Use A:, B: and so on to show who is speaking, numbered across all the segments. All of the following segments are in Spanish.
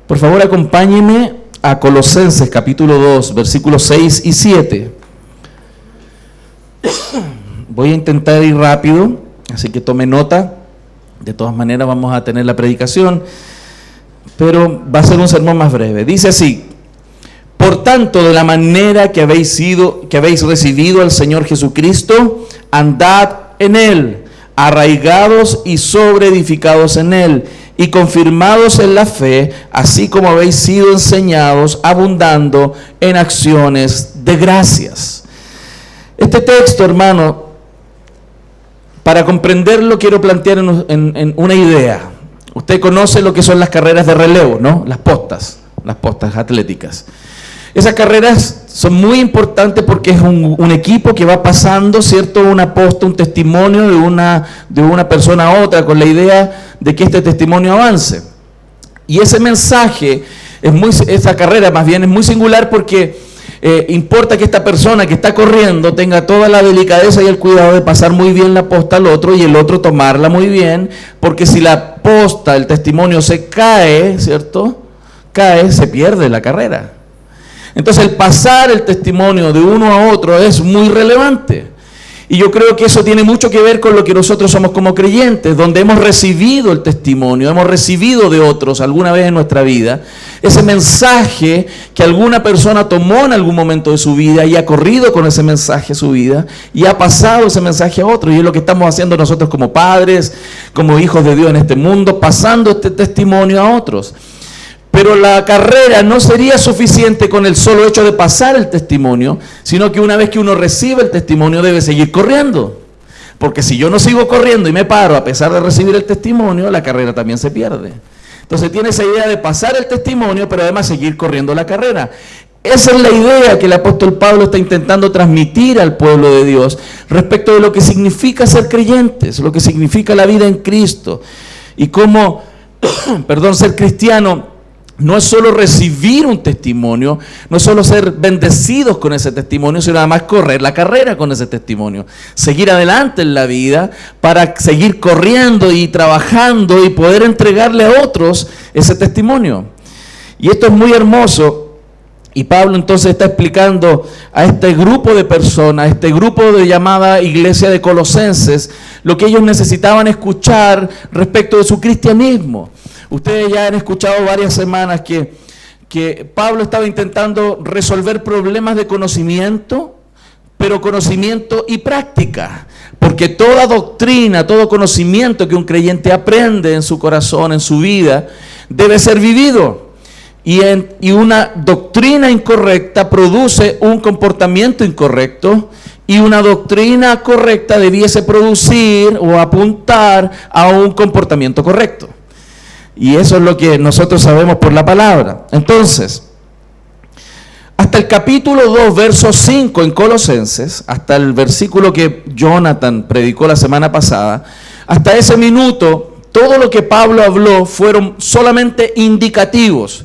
A: Por favor, acompáñeme a Colosenses capítulo 2, versículos 6 y 7. Voy a intentar ir rápido, así que tome nota. De todas maneras vamos a tener la predicación, pero va a ser un sermón más breve. Dice así: por tanto, de la manera que habéis recibido al Señor Jesucristo, andad en Él, arraigados y sobreedificados en Él, y confirmados en la fe, así como habéis sido enseñados, abundando en acciones de gracias. Este texto, hermano, para comprenderlo quiero plantear en una idea. Usted conoce lo que son las carreras de relevo, ¿no? Las postas atléticas. Esas carreras son muy importantes porque es un equipo que va pasando, ¿cierto? Una posta, un testimonio de una persona a otra, con la idea de que este testimonio avance. Y ese mensaje, esa carrera más bien es muy singular porque importa que esta persona que está corriendo tenga toda la delicadeza y el cuidado de pasar muy bien la posta al otro y el otro tomarla muy bien, porque si la posta, el testimonio se cae, ¿cierto? Se pierde la carrera. Entonces el pasar el testimonio de uno a otro es muy relevante. Y yo creo que eso tiene mucho que ver con lo que nosotros somos como creyentes, donde hemos recibido el testimonio, hemos recibido de otros alguna vez en nuestra vida, ese mensaje que alguna persona tomó en algún momento de su vida y ha corrido con ese mensaje a su vida y ha pasado ese mensaje a otros. Y es lo que estamos haciendo nosotros como padres, como hijos de Dios en este mundo, pasando este testimonio a otros. Pero la carrera no sería suficiente con el solo hecho de pasar el testimonio, sino que una vez que uno recibe el testimonio debe seguir corriendo. Porque si yo no sigo corriendo y me paro a pesar de recibir el testimonio, la carrera también se pierde. Entonces tiene esa idea de pasar el testimonio, pero además seguir corriendo la carrera. Esa es la idea que el apóstol Pablo está intentando transmitir al pueblo de Dios respecto de lo que significa ser creyentes, lo que significa la vida en Cristo. Y cómo, ser cristiano no es solo recibir un testimonio, no es solo ser bendecidos con ese testimonio, sino además correr la carrera con ese testimonio. Seguir adelante en la vida para seguir corriendo y trabajando y poder entregarle a otros ese testimonio. Y esto es muy hermoso. Y Pablo entonces está explicando a este grupo de personas, a este grupo de llamada iglesia de Colosenses, lo que ellos necesitaban escuchar respecto de su cristianismo. Ustedes ya han escuchado varias semanas que Pablo estaba intentando resolver problemas de conocimiento, pero conocimiento y práctica. Porque toda doctrina, todo conocimiento que un creyente aprende en su corazón, en su vida, debe ser vivido. Y una doctrina incorrecta produce un comportamiento incorrecto, y una doctrina correcta debiese producir o apuntar a un comportamiento correcto. Y eso es lo que nosotros sabemos por la palabra. Entonces, hasta el capítulo 2, verso 5 en Colosenses, hasta el versículo que Jonathan predicó la semana pasada, hasta ese minuto, todo lo que Pablo habló fueron solamente indicativos.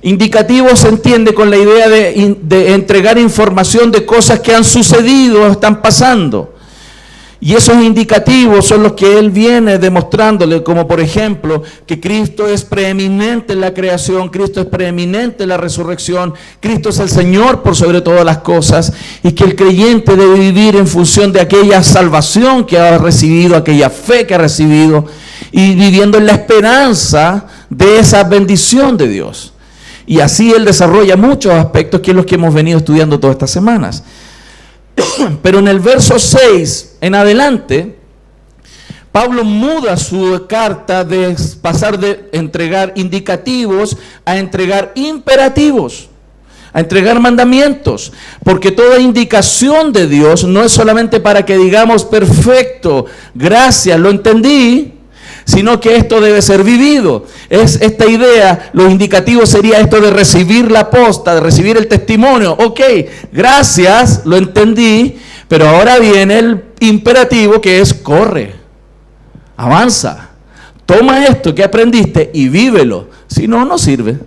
A: Indicativos se entiende con la idea de entregar información de cosas que han sucedido o están pasando. Y esos indicativos son los que él viene demostrándole, como por ejemplo, que Cristo es preeminente en la creación, Cristo es preeminente en la resurrección, Cristo es el Señor por sobre todas las cosas, y que el creyente debe vivir en función de aquella salvación que ha recibido, aquella fe que ha recibido, y viviendo en la esperanza de esa bendición de Dios. Y así él desarrolla muchos aspectos que es los que hemos venido estudiando todas estas semanas. Pero en el verso 6 en adelante, Pablo muda su carta de pasar de entregar indicativos a entregar imperativos, a entregar mandamientos, porque toda indicación de Dios no es solamente para que digamos perfecto, gracias, lo entendí, sino que esto debe ser vivido. Es esta idea, los indicativos sería esto de recibir la posta, de recibir el testimonio. Ok, gracias, lo entendí, pero ahora viene el imperativo que es corre, avanza, toma esto que aprendiste y vívelo. Si no, no sirve.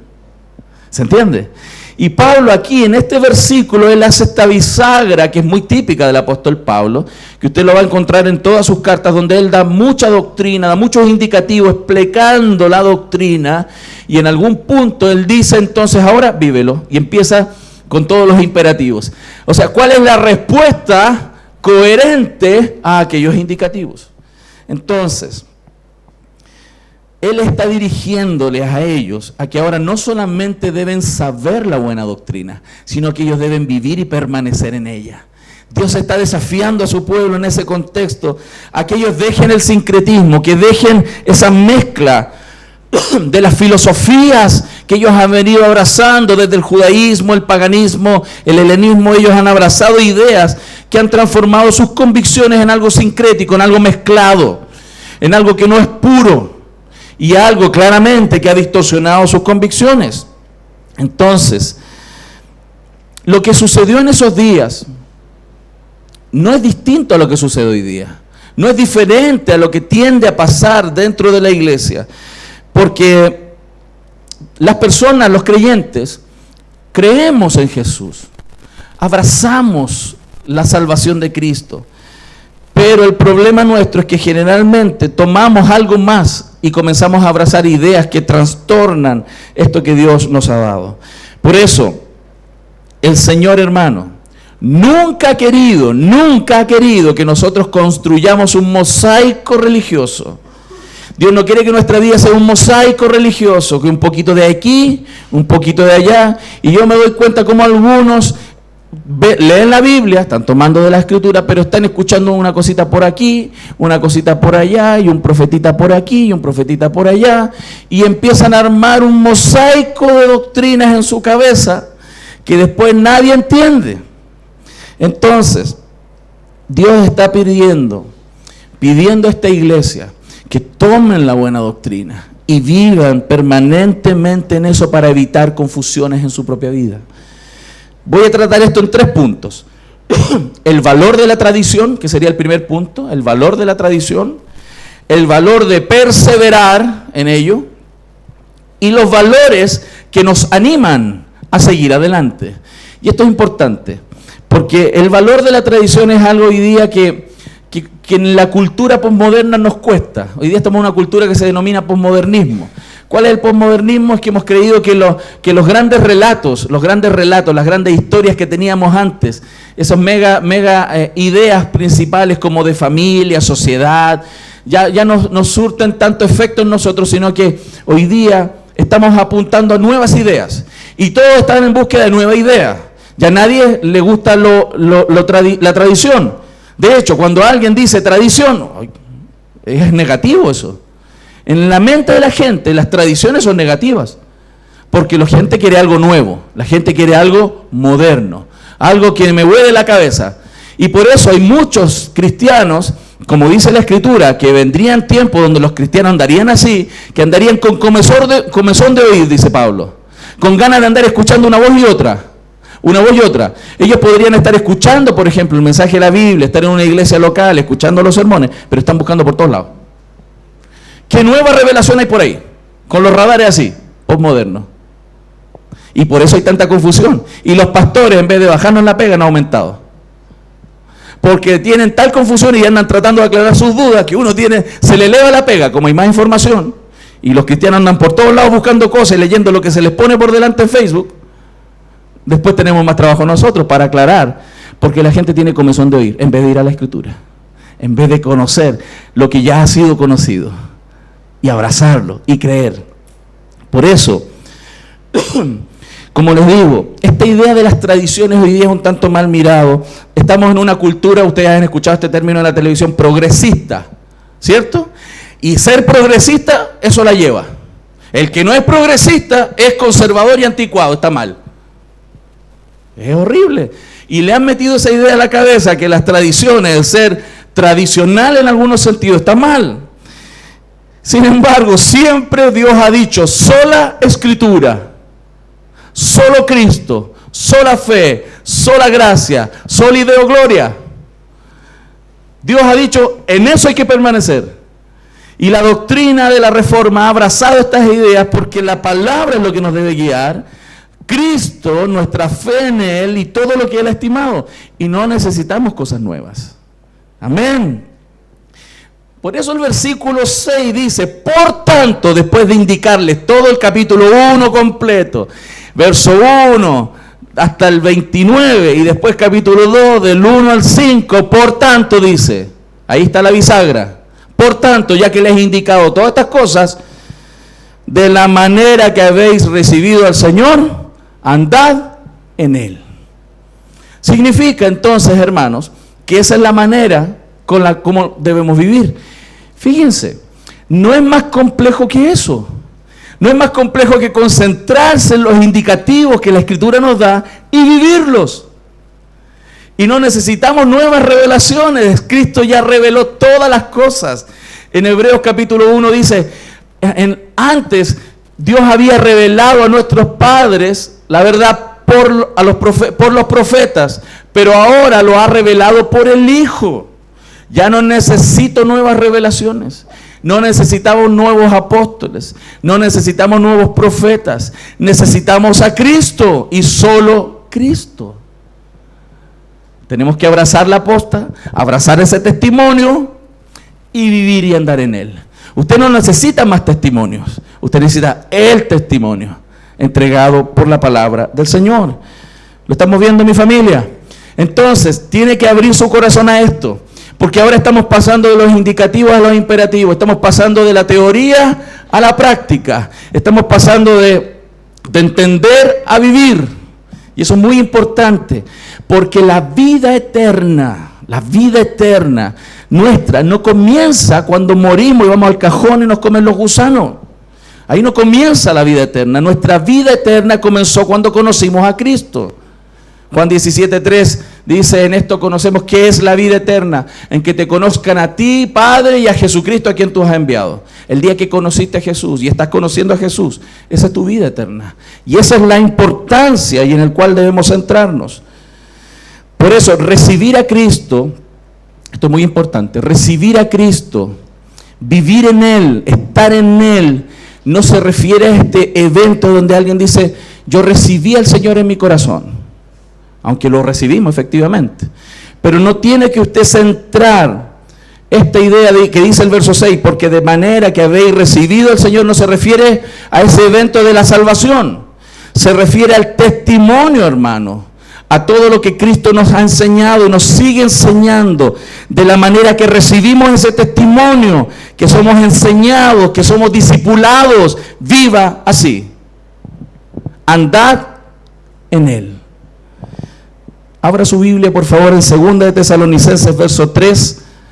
A: ¿Se entiende? Y Pablo aquí en este versículo, él hace esta bisagra que es muy típica del apóstol Pablo, que usted lo va a encontrar en todas sus cartas, donde él da mucha doctrina, da muchos indicativos explicando la doctrina, y en algún punto él dice entonces ahora vívelo, y empieza con todos los imperativos. O sea, ¿cuál es la respuesta coherente a aquellos indicativos? Entonces, él está dirigiéndoles a ellos a que ahora no solamente deben saber la buena doctrina, sino que ellos deben vivir y permanecer en ella. Dios está desafiando a su pueblo en ese contexto, a que ellos dejen el sincretismo, que dejen esa mezcla de las filosofías que ellos han venido abrazando desde el judaísmo, el paganismo, el helenismo. Ellos han abrazado ideas que han transformado sus convicciones en algo sincrético, en algo mezclado, en algo que no es puro. Y algo claramente que ha distorsionado sus convicciones. Entonces, lo que sucedió en esos días no es distinto a lo que sucede hoy día. No es diferente a lo que tiende a pasar dentro de la iglesia. Porque las personas, los creyentes, creemos en Jesús. Abrazamos la salvación de Cristo. Pero el problema nuestro es que generalmente tomamos algo más y comenzamos a abrazar ideas que trastornan esto que Dios nos ha dado. Por eso, el Señor, hermano, nunca ha querido que nosotros construyamos un mosaico religioso. Dios no quiere que nuestra vida sea un mosaico religioso, que un poquito de aquí, un poquito de allá. Y yo me doy cuenta como algunos leen la Biblia, están tomando de la Escritura, pero están escuchando una cosita por aquí, una cosita por allá, y un profetita por aquí, y un profetita por allá, y empiezan a armar un mosaico de doctrinas en su cabeza que después nadie entiende. Entonces, Dios está pidiendo a esta iglesia que tomen la buena doctrina y vivan permanentemente en eso para evitar confusiones en su propia vida. Voy a tratar esto en 3 puntos. El valor de la tradición, que sería el primer punto, el valor de la tradición, el valor de perseverar en ello, y los valores que nos animan a seguir adelante. Y esto es importante, porque el valor de la tradición es algo hoy día que en la cultura posmoderna nos cuesta. Hoy día estamos en una cultura que se denomina posmodernismo. ¿Cuál es el posmodernismo? Es que hemos creído que los grandes relatos, las grandes historias que teníamos antes, esas mega ideas principales como de familia, sociedad, ya no surten tanto efecto en nosotros, sino que hoy día estamos apuntando a nuevas ideas. Y todos están en búsqueda de nuevas ideas. Ya a nadie le gusta la tradición. De hecho, cuando alguien dice tradición, es negativo eso. En la mente de la gente, las tradiciones son negativas, porque la gente quiere algo nuevo, la gente quiere algo moderno, algo que me vuele la cabeza. Y por eso hay muchos cristianos, como dice la Escritura, que vendrían tiempos donde los cristianos andarían así, que andarían con comezón de oír, dice Pablo, con ganas de andar escuchando una voz y otra. Ellos podrían estar escuchando, por ejemplo, el mensaje de la Biblia, estar en una iglesia local, escuchando los sermones, pero están buscando por todos lados. ¿Qué nueva revelación hay por ahí? Con los radares así, postmodernos. Y por eso hay tanta confusión. Y los pastores, en vez de bajarnos la pega, han aumentado. Porque tienen tal confusión y andan tratando de aclarar sus dudas que se le eleva la pega, como hay más información. Y los cristianos andan por todos lados buscando cosas, leyendo lo que se les pone por delante en Facebook. Después tenemos más trabajo nosotros para aclarar, porque la gente tiene comezón de oír, en vez de ir a la Escritura, en vez de conocer lo que ya ha sido conocido, y abrazarlo, y creer. Por eso, como les digo, esta idea de las tradiciones hoy día es un tanto mal mirado. Estamos en una cultura, ustedes han escuchado este término en la televisión, progresista, ¿cierto? Y ser progresista, eso la lleva. El que no es progresista es conservador y anticuado, está mal. Es horrible. Y le han metido esa idea a la cabeza que las tradiciones, el ser tradicional en algunos sentidos, está mal. Sin embargo, siempre Dios ha dicho, sola Escritura, solo Cristo, sola fe, sola gracia, sola Deo gloria. Dios ha dicho, en eso hay que permanecer. Y la doctrina de la Reforma ha abrazado estas ideas porque la palabra es lo que nos debe guiar. Cristo, nuestra fe en Él y todo lo que Él ha estimado. Y no necesitamos cosas nuevas. Amén. Por eso el versículo 6 dice, por tanto, después de indicarles todo el capítulo 1 completo, verso 1 hasta el 29 y después capítulo 2 del 1 al 5, por tanto dice, ahí está la bisagra, por tanto, ya que les he indicado todas estas cosas, de la manera que habéis recibido al Señor, andad en Él. Significa entonces, hermanos, que esa es la manera con la como debemos vivir. Fíjense, no es más complejo que eso. No es más complejo que concentrarse en los indicativos que la Escritura nos da y vivirlos. Y no necesitamos nuevas revelaciones. Cristo ya reveló todas las cosas. En Hebreos capítulo 1 dice, antes Dios había revelado a nuestros padres la verdad por los profetas, pero ahora lo ha revelado por el Hijo. Ya no necesito nuevas revelaciones. No necesitamos nuevos apóstoles. No necesitamos nuevos profetas. Necesitamos a Cristo y solo Cristo. Tenemos que abrazar la posta, abrazar ese testimonio y vivir y andar en él. Usted no necesita más testimonios. Usted necesita el testimonio entregado por la palabra del Señor. ¿Lo estamos viendo, mi familia? Entonces, tiene que abrir su corazón a esto. Porque ahora estamos pasando de los indicativos a los imperativos. Estamos pasando de la teoría a la práctica. Estamos pasando de entender a vivir. Y eso es muy importante. Porque la vida eterna nuestra no comienza cuando morimos y vamos al cajón y nos comen los gusanos. Ahí no comienza la vida eterna. Nuestra vida eterna comenzó cuando conocimos a Cristo. Juan 17:3 dice, en esto conocemos qué es la vida eterna, en que te conozcan a ti, Padre, y a Jesucristo a quien tú has enviado. El día que conociste a Jesús y estás conociendo a Jesús, esa es tu vida eterna. Y esa es la importancia y en el cual debemos centrarnos. Por eso, recibir a Cristo, esto es muy importante, recibir a Cristo, vivir en Él, estar en Él, no se refiere a este evento donde alguien dice, yo recibí al Señor en mi corazón. Aunque lo recibimos efectivamente. Pero no tiene que usted centrar esta idea de que dice el verso 6, porque de manera que habéis recibido al Señor, no se refiere a ese evento de la salvación. Se refiere al testimonio, hermano. A todo lo que Cristo nos ha enseñado y nos sigue enseñando. De la manera que recibimos ese testimonio, que somos enseñados, que somos discipulados. Viva así. Andad en Él. Abra su Biblia, por favor, en 2 de Tesalonicenses,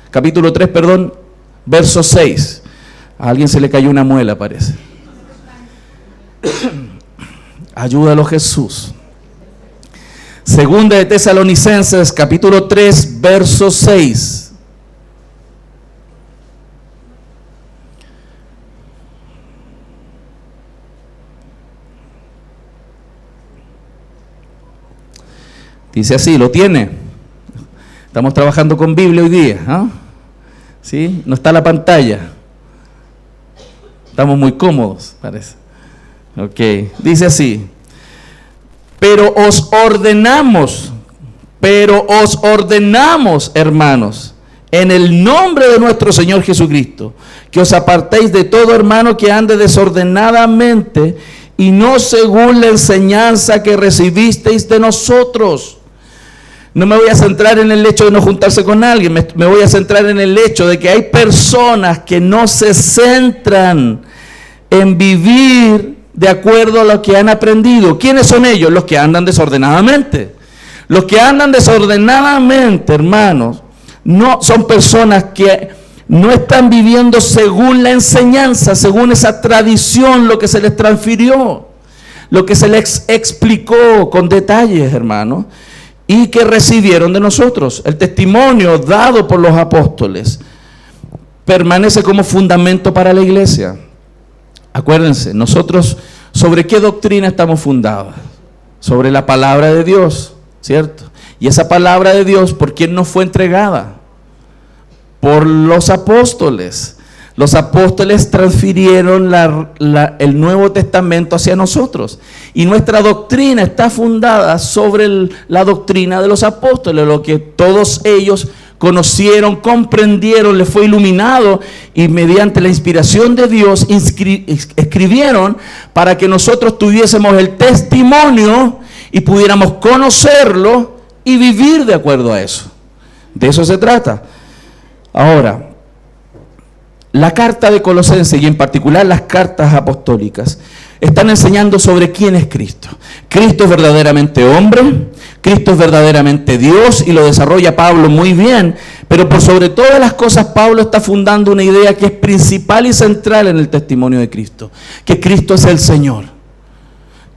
A: capítulo 3, verso 6. A alguien se le cayó una muela, parece. Ayúdalo, Jesús. 2 de Tesalonicenses, capítulo 3, verso 6. Dice así, ¿lo tiene? Estamos trabajando con Biblia hoy día, ¿no? ¿Sí? No está la pantalla. Estamos muy cómodos, parece. Ok, dice así. Pero os ordenamos, hermanos, en el nombre de nuestro Señor Jesucristo, que os apartéis de todo hermano que ande desordenadamente y no según la enseñanza que recibisteis de nosotros. No me voy a centrar en el hecho de no juntarse con alguien, me voy a centrar en el hecho de que hay personas que no se centran en vivir de acuerdo a lo que han aprendido. ¿Quiénes son ellos? Los que andan desordenadamente. Los que andan desordenadamente, hermanos, no son personas que no están viviendo según la enseñanza, según esa tradición, lo que se les transfirió, lo que se les explicó con detalles, hermanos, y que recibieron de nosotros. El testimonio dado por los apóstoles permanece como fundamento para la iglesia. Acuérdense, nosotros, ¿sobre qué doctrina estamos fundados? Sobre la palabra de Dios, ¿cierto? Y esa palabra de Dios, ¿por quién nos fue entregada? Por los apóstoles. Los apóstoles transfirieron el Nuevo Testamento hacia nosotros. Y nuestra doctrina está fundada sobre la doctrina de los apóstoles, lo que todos ellos conocieron, comprendieron, les fue iluminado y mediante la inspiración de Dios escribieron para que nosotros tuviésemos el testimonio y pudiéramos conocerlo y vivir de acuerdo a eso. De eso se trata. Ahora, la carta de Colosenses y en particular las cartas apostólicas están enseñando sobre quién es Cristo. Cristo es verdaderamente hombre, Cristo es verdaderamente Dios y lo desarrolla Pablo muy bien, pero por sobre todas las cosas Pablo está fundando una idea que es principal y central en el testimonio de Cristo, que Cristo es el Señor.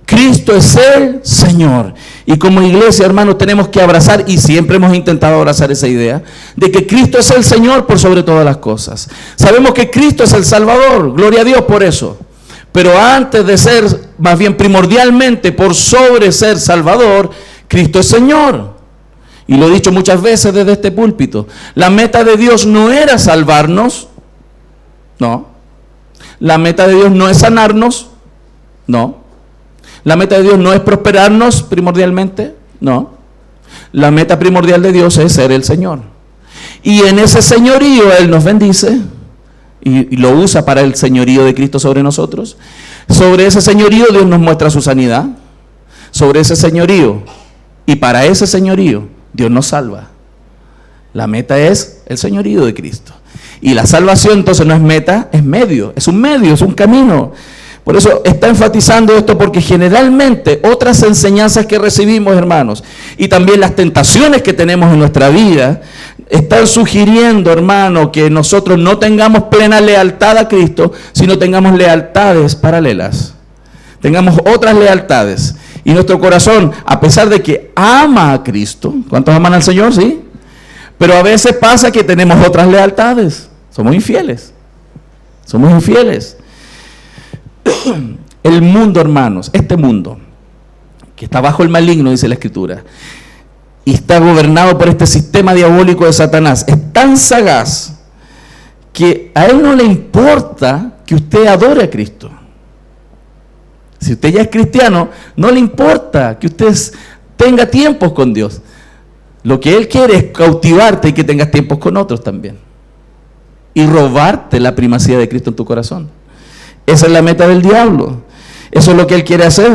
A: Cristo es el Señor. Y como iglesia, hermanos, tenemos que abrazar, y siempre hemos intentado abrazar esa idea, de que Cristo es el Señor por sobre todas las cosas. Sabemos que Cristo es el Salvador, gloria a Dios por eso. Pero antes de ser, más bien primordialmente, por sobre ser Salvador, Cristo es Señor. Y lo he dicho muchas veces desde este púlpito. La meta de Dios no era salvarnos, no. La meta de Dios no es sanarnos, no. La meta de Dios no es prosperarnos primordialmente, no. La meta primordial de Dios es ser el Señor. Y en ese señorío Él nos bendice y lo usa para el señorío de Cristo sobre nosotros. Sobre ese señorío Dios nos muestra su sanidad. Sobre ese señorío y para ese señorío Dios nos salva. La meta es el señorío de Cristo. Y la salvación entonces no es meta, es medio, es un camino. Por eso está enfatizando esto, porque generalmente otras enseñanzas que recibimos, hermanos, y también las tentaciones que tenemos en nuestra vida, están sugiriendo, hermano, que nosotros no tengamos plena lealtad a Cristo, sino tengamos lealtades paralelas. Tengamos otras lealtades. Y nuestro corazón, a pesar de que ama a Cristo, ¿cuántos aman al Señor? Sí. Pero a veces pasa que tenemos otras lealtades. Somos infieles. Somos infieles. El mundo, hermanos, este mundo, que está bajo el maligno, dice la Escritura, y está gobernado por este sistema diabólico de Satanás, es tan sagaz que a él no le importa que usted adore a Cristo. Si usted ya es cristiano, no le importa que usted tenga tiempos con Dios. Lo que él quiere es cautivarte y que tengas tiempos con otros también. Y robarte la primacía de Cristo en tu corazón. Esa es la meta del diablo. Eso es lo que él quiere hacer.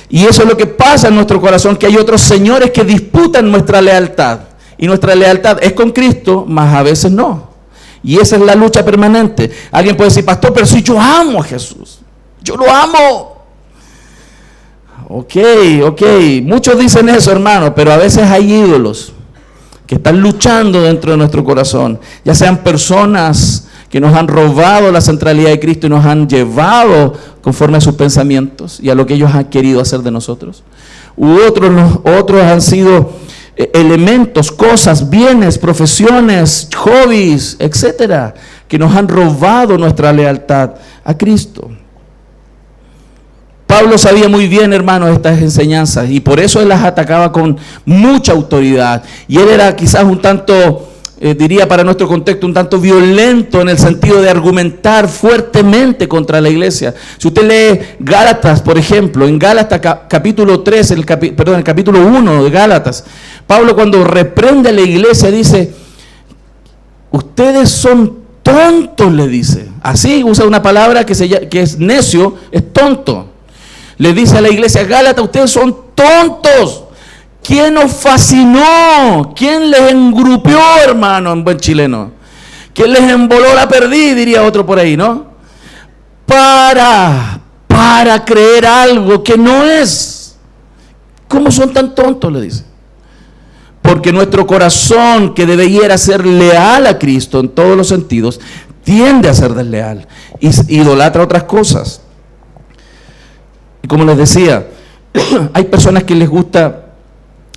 A: Y eso es lo que pasa en nuestro corazón, que hay otros señores que disputan nuestra lealtad. Y nuestra lealtad es con Cristo, mas a veces no. Y esa es la lucha permanente. Alguien puede decir, pastor, pero si yo amo a Jesús. Yo lo amo. Ok. Muchos dicen eso, hermano, pero a veces hay ídolos que están luchando dentro de nuestro corazón. Ya sean personas que nos han robado la centralidad de Cristo y nos han llevado conforme a sus pensamientos y a lo que ellos han querido hacer de nosotros. Otros han sido elementos, cosas, bienes, profesiones, hobbies, etcétera, que nos han robado nuestra lealtad a Cristo. Pablo sabía muy bien, hermanos, estas enseñanzas y por eso él las atacaba con mucha autoridad. Y él era quizás un tanto, diría para nuestro contexto, un tanto violento en el sentido de argumentar fuertemente contra la iglesia. Si usted lee Gálatas, por ejemplo, en Gálatas capítulo 3, el capítulo 1 de Gálatas, Pablo cuando reprende a la iglesia dice, ustedes son tontos, le dice. Así usa una palabra que es necio, es tonto. Le dice a la iglesia Gálatas, ustedes son tontos. ¿Quién os fascinó? ¿Quién les engrupió, hermano, en buen chileno? ¿Quién les emboló la perdiz, diría otro por ahí, ¿no? Para creer algo que no es. ¿Cómo son tan tontos? Le dice. Porque nuestro corazón, que debiera ser leal a Cristo en todos los sentidos, tiende a ser desleal y idolatra otras cosas. Y como les decía, hay personas que les gusta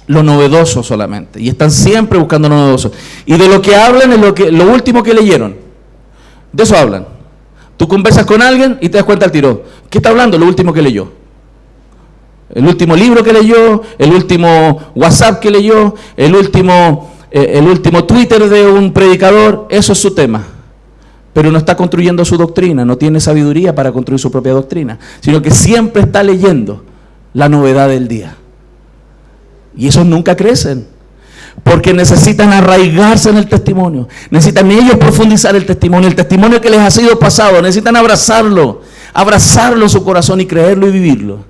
A: lo novedoso solamente y están siempre buscando lo novedoso. Y de lo que hablan es lo último que leyeron. De eso hablan. Tú conversas con alguien y te das cuenta al tiro. ¿Qué está hablando? Lo último que leyó. El último libro que leyó, el último WhatsApp que leyó, el último Twitter de un predicador, eso es su tema. pero no está construyendo su doctrina, no tiene sabiduría para construir su propia doctrina, sino que siempre está leyendo la novedad del día. Y esos nunca crecen, porque necesitan arraigarse en el testimonio, necesitan ellos profundizar el testimonio que les ha sido pasado, necesitan abrazarlo en su corazón y creerlo y vivirlo,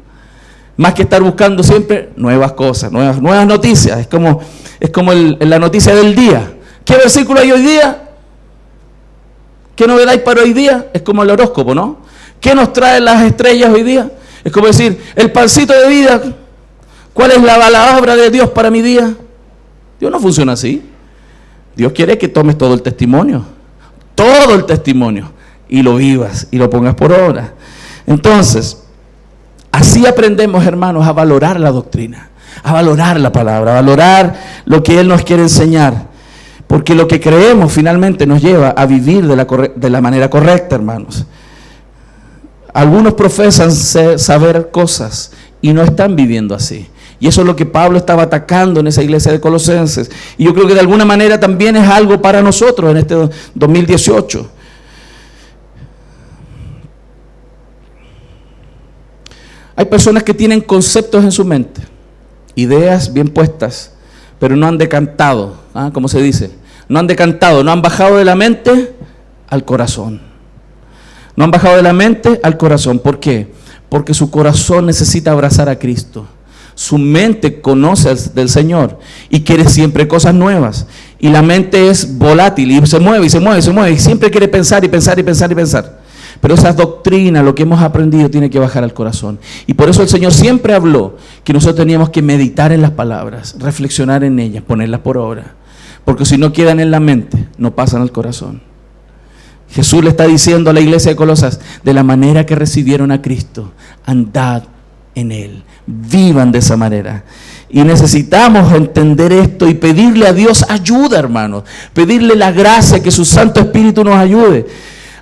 A: más que estar buscando siempre nuevas cosas, nuevas noticias. Es como la noticia del día. ¿Qué versículo hay hoy día? ¿Qué novedad hay para hoy día? Es como el horóscopo, ¿no? ¿Qué nos traen las estrellas hoy día? Es como decir, el pancito de vida. ¿Cuál es la palabra de Dios para mi día? Dios no funciona así. Dios quiere que tomes todo el testimonio, y lo vivas y lo pongas por obra. Entonces, así aprendemos, hermanos, a valorar la doctrina, a valorar la palabra, a valorar lo que Él nos quiere enseñar. Porque lo que creemos finalmente nos lleva a vivir de la manera correcta, hermanos. Algunos profesan saber cosas y no están viviendo así. Y eso es lo que Pablo estaba atacando en esa iglesia de Colosenses. Y yo creo que de alguna manera también es algo para nosotros en este 2018. Hay personas que tienen conceptos en su mente, ideas bien puestas, pero no han decantado, como se dice, no han decantado, no han bajado de la mente al corazón. No han bajado de la mente al corazón. ¿Por qué? Porque su corazón necesita abrazar a Cristo. Su mente conoce del Señor y quiere siempre cosas nuevas. Y la mente es volátil y se mueve y siempre quiere pensar y pensar. Pero esa doctrina, lo que hemos aprendido, tiene que bajar al corazón. Y por eso el Señor siempre habló que nosotros teníamos que meditar en las palabras, reflexionar en ellas, ponerlas por obra. Porque si no quedan en la mente, no pasan al corazón. Jesús le está diciendo a la iglesia de Colosas, de la manera que recibieron a Cristo, andad en Él, vivan de esa manera. Y necesitamos entender esto y pedirle a Dios ayuda, hermanos. Pedirle la gracia, que su Santo Espíritu nos ayude.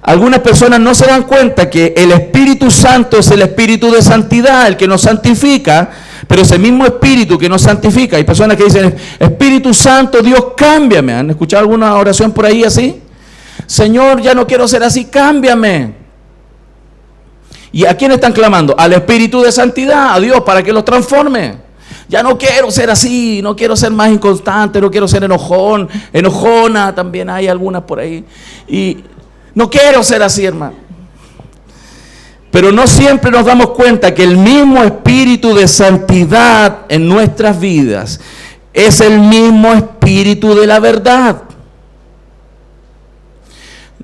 A: Algunas personas no se dan cuenta que el Espíritu Santo es el Espíritu de santidad, el que nos santifica, pero ese mismo Espíritu que nos santifica. Hay personas que dicen, Espíritu Santo, Dios, cámbiame. ¿Han escuchado alguna oración por ahí así? Señor, ya no quiero ser así, cámbiame. ¿Y a quién están clamando? Al Espíritu de santidad, a Dios, para que los transforme. Ya no quiero ser así, no quiero ser más inconstante, no quiero ser enojón, enojona, también hay algunas por ahí. Y no quiero ser así, hermano. Pero no siempre nos damos cuenta que el mismo Espíritu de santidad en nuestras vidas es el mismo Espíritu de la verdad.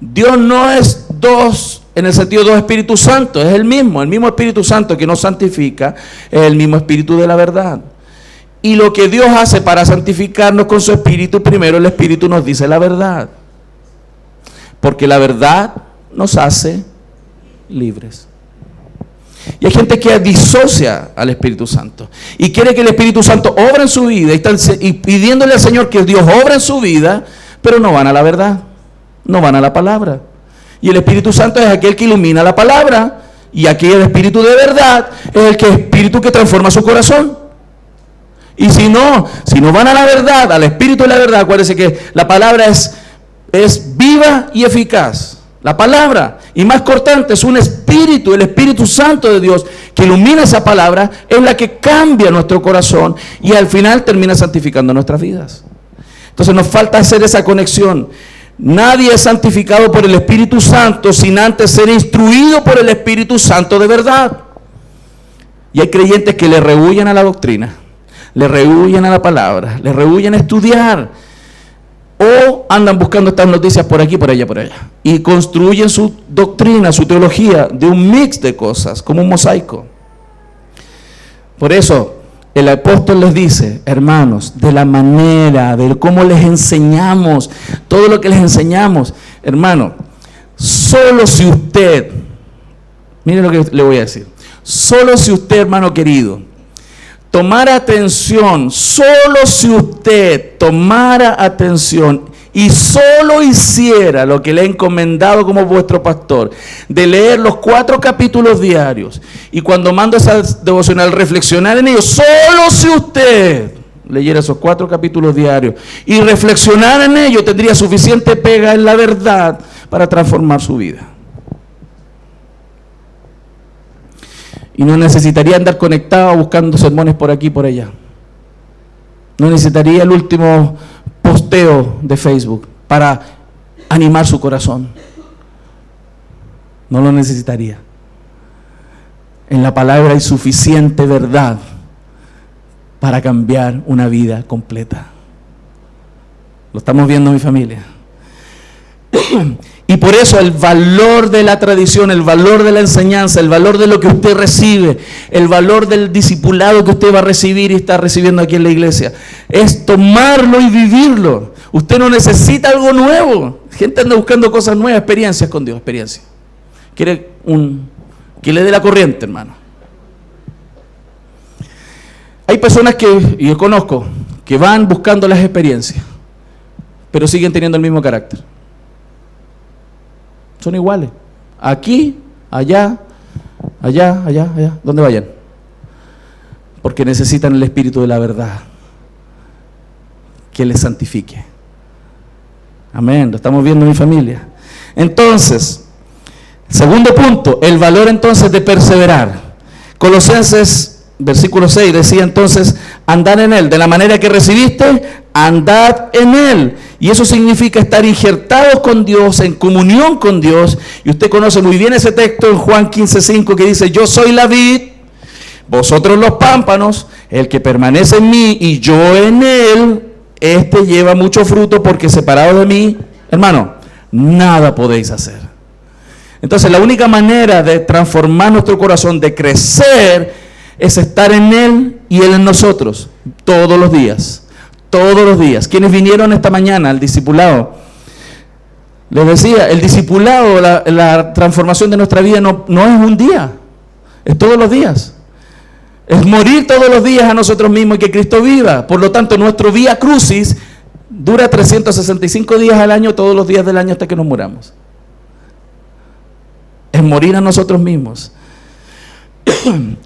A: Dios no es dos, en el sentido de dos Espíritus Santos, es el mismo Espíritu Santo que nos santifica, es el mismo Espíritu de la verdad. Y lo que Dios hace para santificarnos con su Espíritu, primero el Espíritu nos dice la verdad. Porque la verdad nos hace libres. Y hay gente que disocia al Espíritu Santo y quiere que el Espíritu Santo obre en su vida y pidiéndole al Señor que Dios obre en su vida, pero no van a la verdad, no van a la palabra. Y el Espíritu Santo es aquel que ilumina la palabra, y aquí el Espíritu de verdad es el Espíritu que transforma su corazón. Y si no van a la verdad, al Espíritu de la verdad, acuérdense que la palabra es viva y eficaz. La palabra, y más cortante, es un espíritu, el Espíritu Santo de Dios, que ilumina esa palabra, es la que cambia nuestro corazón y al final termina santificando nuestras vidas. Entonces nos falta hacer esa conexión. Nadie es santificado por el Espíritu Santo sin antes ser instruido por el Espíritu Santo de verdad. Y hay creyentes que le rehúyen a la doctrina, le rehúyen a la palabra, le rehúyen a estudiar, o andan buscando estas noticias por aquí, por allá, por allá. Y construyen su doctrina, su teología, de un mix de cosas, como un mosaico. Por eso, el apóstol les dice, hermanos, de la manera, de cómo les enseñamos, todo lo que les enseñamos, hermano, solo si usted, mire lo que le voy a decir, solo si usted, hermano querido, tomara atención, solo si usted tomara atención y solo hiciera lo que le he encomendado como vuestro pastor, de leer los 4 capítulos diarios, y cuando mando esa devocional reflexionar en ellos, solo si usted leyera esos 4 capítulos diarios y reflexionara en ello, tendría suficiente pega en la verdad para transformar su vida. Y no necesitaría andar conectado buscando sermones por aquí y por allá. No necesitaría el último posteo de Facebook para animar su corazón. No lo necesitaría. En la palabra hay suficiente verdad para cambiar una vida completa. Lo estamos viendo, mi familia. Y por eso el valor de la tradición, el valor de la enseñanza, el valor de lo que usted recibe, el valor del discipulado que usted va a recibir y está recibiendo aquí en la iglesia, es tomarlo y vivirlo. Usted no necesita algo nuevo. Gente anda buscando cosas nuevas, experiencias con Dios, experiencias. Quiere que le dé la corriente, hermano. Hay personas que, y yo conozco, que van buscando las experiencias, pero siguen teniendo el mismo carácter. Son iguales. Aquí, allá, donde vayan. Porque necesitan el Espíritu de la verdad que les santifique. Amén. Lo estamos viendo, mi familia. Entonces, segundo punto, el valor entonces de perseverar. Colosenses, versículo 6, decía entonces, andad en Él. De la manera que recibiste, andad en Él. Y eso significa estar injertados con Dios, en comunión con Dios. Y usted conoce muy bien ese texto en Juan 15:5 que dice, yo soy la vid, vosotros los pámpanos, el que permanece en mí y yo en él, este lleva mucho fruto, porque separado de mí, hermano, nada podéis hacer. Entonces la única manera de transformar nuestro corazón, de crecer, es estar en Él y Él en nosotros, todos los días. Todos los días. Quienes vinieron esta mañana al discipulado, les decía, el discipulado, la transformación de nuestra vida no es un día, es todos los días. Es morir todos los días a nosotros mismos y que Cristo viva. Por lo tanto, nuestro vía crucis dura 365 días al año, todos los días del año hasta que nos muramos. Es morir a nosotros mismos.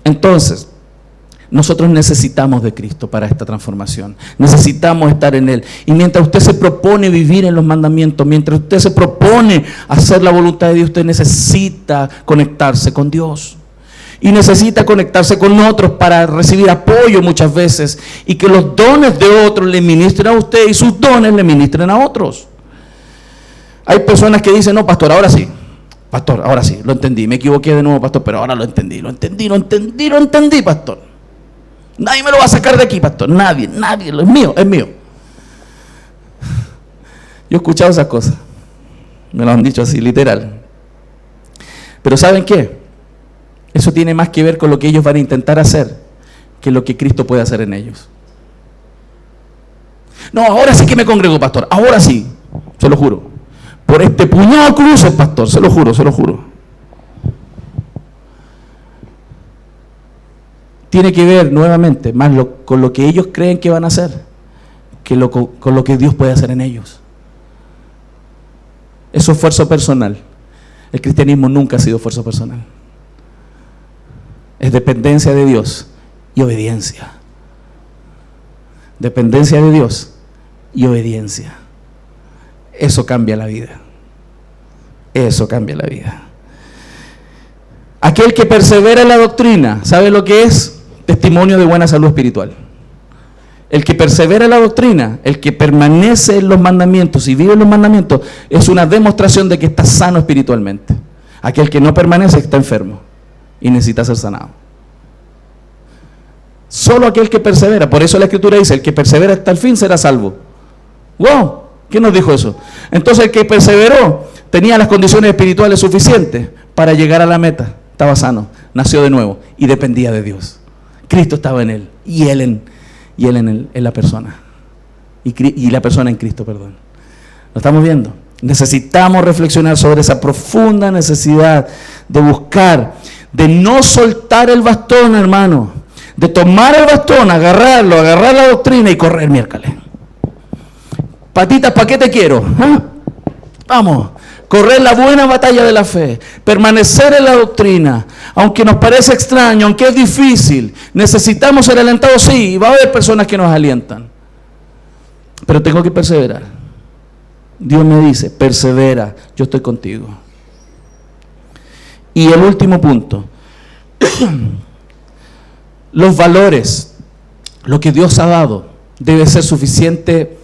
A: Entonces, nosotros necesitamos de Cristo para esta transformación. Necesitamos estar en Él. Y mientras usted se propone vivir en los mandamientos, mientras usted se propone hacer la voluntad de Dios, usted necesita conectarse con Dios. Y necesita conectarse con otros para recibir apoyo muchas veces. Y que los dones de otros le ministren a usted y sus dones le ministren a otros. Hay personas que dicen, no, pastor, ahora sí. Pastor, ahora sí, lo entendí. Me equivoqué de nuevo, pastor, pero ahora lo entendí, pastor. Nadie me lo va a sacar de aquí, pastor. Nadie. Es mío. Yo he escuchado esas cosas. Me lo han dicho así, literal. Pero ¿saben qué? Eso tiene más que ver con lo que ellos van a intentar hacer que lo que Cristo puede hacer en ellos. No, ahora sí que me congrego, pastor. Ahora sí, se lo juro. Por este puñado de cruces, pastor. Se lo juro. Tiene que ver nuevamente más con lo que ellos creen que van a hacer que con lo que Dios puede hacer en ellos. Eso es esfuerzo personal. El cristianismo nunca ha sido esfuerzo personal. Es dependencia de Dios y obediencia. Dependencia de Dios y obediencia. Eso cambia la vida. Aquel que persevera en la doctrina, ¿sabe lo que es? Testimonio de buena salud espiritual. El que persevera en la doctrina, el que permanece en los mandamientos y vive en los mandamientos, es una demostración de que está sano espiritualmente. Aquel que no permanece está enfermo y necesita ser sanado. Solo aquel que persevera. Por eso la Escritura dice, el que persevera hasta el fin será salvo. ¡Wow! ¿Quién nos dijo eso? Entonces el que perseveró tenía las condiciones espirituales suficientes para llegar a la meta. Estaba sano, nació de nuevo y dependía de Dios. Cristo estaba en él y él en la persona. Y la persona en Cristo, perdón. ¿Lo estamos viendo? Necesitamos reflexionar sobre esa profunda necesidad de buscar, de no soltar el bastón, hermano. De tomar el bastón, agarrarlo, agarrar la doctrina y correr miércoles. Patitas, ¿para qué te quiero? ¿Ah? Vamos. correr la buena batalla de la fe, permanecer en la doctrina, aunque nos parece extraño, aunque es difícil, necesitamos ser alentados, sí, y va a haber personas que nos alientan, pero tengo que perseverar. Dios me dice, persevera, yo estoy contigo. Y el último punto, los valores, lo que Dios ha dado, debe ser suficiente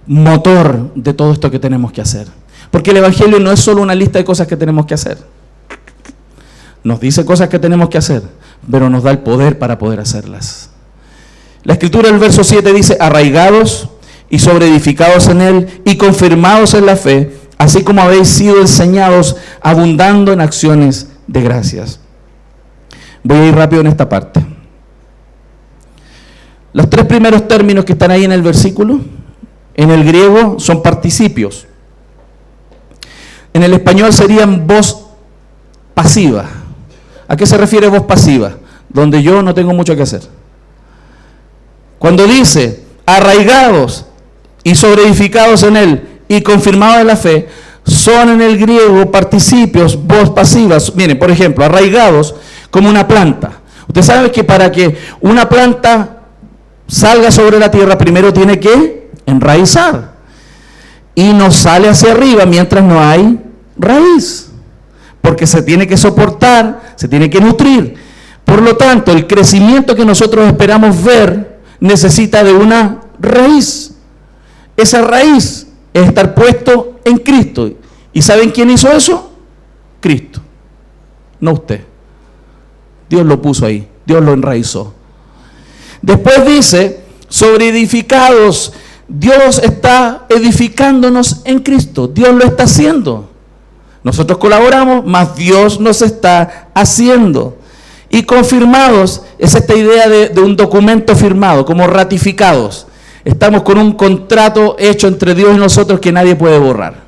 A: motor de todo esto que tenemos que hacer. Porque el Evangelio no es solo una lista de cosas que tenemos que hacer. Nos dice cosas que tenemos que hacer, pero nos da el poder para poder hacerlas. La Escritura del verso 7 dice, arraigados y sobreedificados en Él y confirmados en la fe, así como habéis sido enseñados, abundando en acciones de gracias. Voy a ir rápido en esta parte. Los tres primeros términos que están ahí en el versículo, en el griego son participios. En el español serían voz pasiva. ¿A qué se refiere voz pasiva? Donde yo no tengo mucho que hacer. Cuando dice arraigados y sobreedificados en Él y confirmados en la fe, son en el griego participios, voz pasivas. Miren, por ejemplo, arraigados como una planta. Usted sabe que para que una planta salga sobre la tierra, primero tiene que enraizar. Y no sale hacia arriba mientras no hay raíz. Porque se tiene que soportar, se tiene que nutrir. Por lo tanto, el crecimiento que nosotros esperamos ver necesita de una raíz. Esa raíz es estar puesto en Cristo. ¿Y saben quién hizo eso? Cristo. No usted. Dios lo puso ahí. Dios lo enraizó. Después dice, sobre edificados, Dios está edificándonos en Cristo. Dios lo está haciendo. Nosotros colaboramos, mas Dios nos está haciendo. Y confirmados, es esta idea de un documento firmado, como ratificados. Estamos con un contrato hecho entre Dios y nosotros que nadie puede borrar.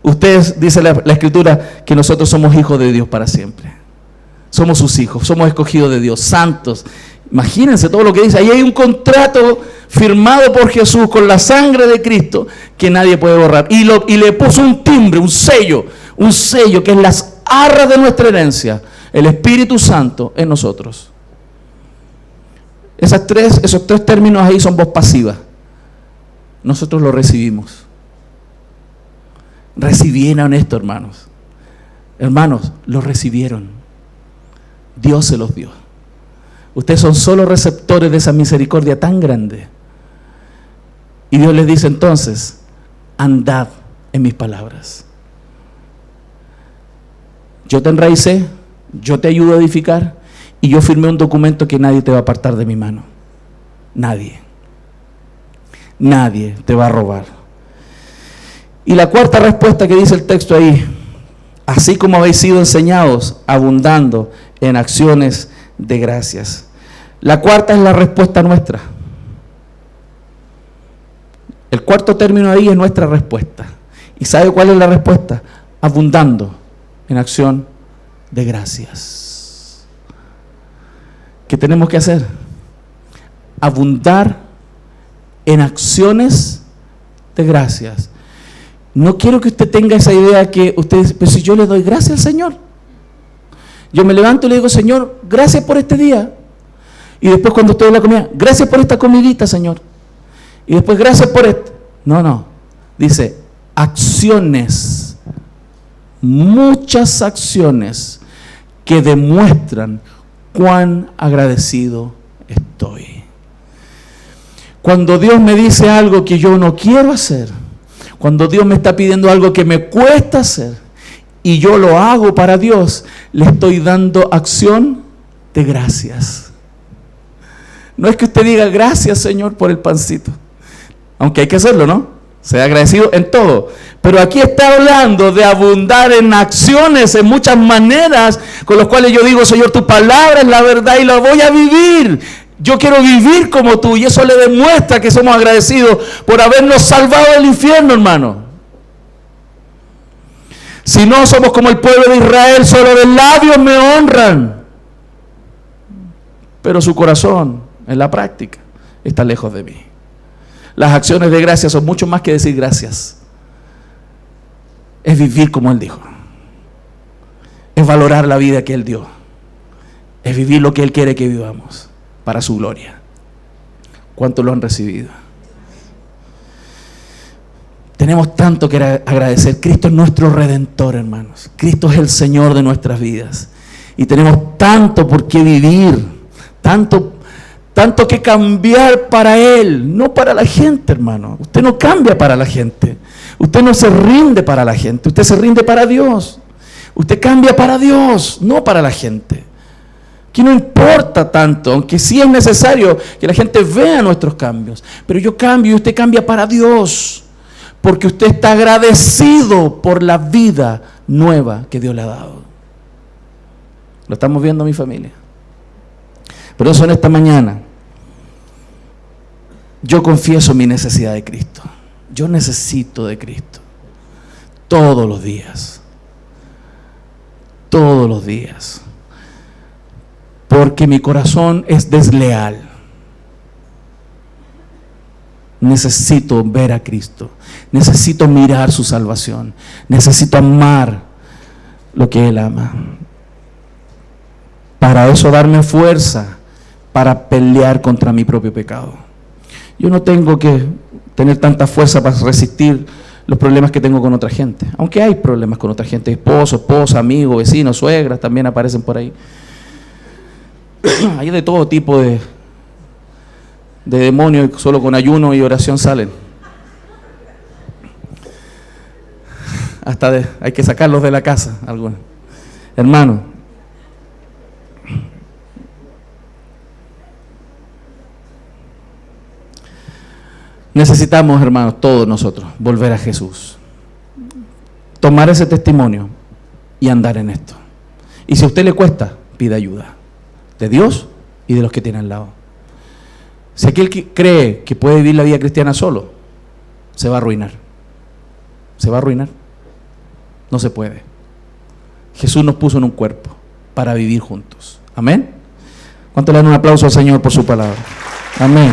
A: Ustedes, dice la Escritura, que nosotros somos hijos de Dios para siempre. Somos sus hijos, somos escogidos de Dios, santos. Imagínense todo lo que dice. Ahí hay un contrato firmado por Jesús con la sangre de Cristo que nadie puede borrar. Y le puso un timbre, un sello que es las arras de nuestra herencia, el Espíritu Santo en nosotros. Esos tres términos ahí son voz pasiva. Nosotros lo recibimos. Recibieron esto, hermanos. Hermanos, lo recibieron. Dios se los dio. Ustedes son solo receptores de esa misericordia tan grande. Y Dios les dice entonces, andad en mis palabras. Yo te enraicé, yo te ayudo a edificar y yo firmé un documento que nadie te va a apartar de mi mano. Nadie. Nadie te va a robar. Y la cuarta respuesta que dice el texto ahí, así como habéis sido enseñados, abundando en acciones de gracias. La cuarta es la respuesta nuestra. El cuarto término ahí es nuestra respuesta. ¿Y sabe cuál es la respuesta? Abundando en acción de gracias. ¿Qué tenemos que hacer? Abundar en acciones de gracias. No quiero que usted tenga esa idea que usted dice, pero si yo le doy gracias al Señor. Yo me levanto y le digo, Señor, gracias por este día. Y después cuando estoy en la comida, gracias por esta comidita, Señor. Y después, gracias por esto. No. Dice, acciones. Muchas acciones que demuestran cuán agradecido estoy. Cuando Dios me dice algo que yo no quiero hacer, cuando Dios me está pidiendo algo que me cuesta hacer, y yo lo hago para Dios, le estoy dando acción de gracias. No es que usted diga, gracias Señor por el pancito. Aunque hay que hacerlo, ¿no? Sea agradecido en todo. Pero aquí está hablando de abundar en acciones, en muchas maneras, con las cuales yo digo, Señor, tu palabra es la verdad y la voy a vivir. Yo quiero vivir como tú, y eso le demuestra que somos agradecidos por habernos salvado del infierno, hermano. Si no, somos como el pueblo de Israel, solo de labios me honran, pero su corazón en la práctica está lejos de mí. Las acciones de gracia son mucho más que decir gracias. es vivir como Él dijo. Es valorar la vida que Él dio. Es vivir lo que Él quiere que vivamos para su gloria. ¿Cuánto lo han recibido? Tenemos tanto que agradecer. Cristo es nuestro Redentor, hermanos. Cristo es el Señor de nuestras vidas. Y tenemos tanto por qué vivir, tanto que cambiar para Él, no para la gente, hermano. Usted no cambia para la gente. Usted no se rinde para la gente. Usted se rinde para Dios. Usted cambia para Dios, no para la gente. Que no importa tanto, aunque sí es necesario que la gente vea nuestros cambios. Pero yo cambio y usted cambia para Dios. Porque usted está agradecido por la vida nueva que Dios le ha dado. Lo estamos viendo, mi familia. Por eso en esta mañana yo confieso mi necesidad de Cristo. Yo necesito de Cristo. Todos los días. Todos los días. Porque mi corazón es desleal. Necesito ver a Cristo. Necesito mirar su salvación. Necesito amar lo que Él ama. Para eso darme fuerza para pelear contra mi propio pecado. Yo no tengo que tener tanta fuerza para resistir los problemas que tengo con otra gente. Aunque hay problemas con otra gente. Esposo, esposa, amigo, vecino, suegras también aparecen por ahí. Hay de todo tipo de demonios que solo con ayuno y oración salen. Hasta hay que sacarlos de la casa, algunos. Hermano, necesitamos, hermanos, todos nosotros, volver a Jesús. Tomar ese testimonio y andar en esto. Y si a usted le cuesta, pida ayuda de Dios y de los que tiene al lado. Si aquel que cree que puede vivir la vida cristiana solo, se va a arruinar. Se va a arruinar. No se puede. Jesús nos puso en un cuerpo para vivir juntos. Amén. ¿Cuánto le dan un aplauso al Señor por su palabra? Amén.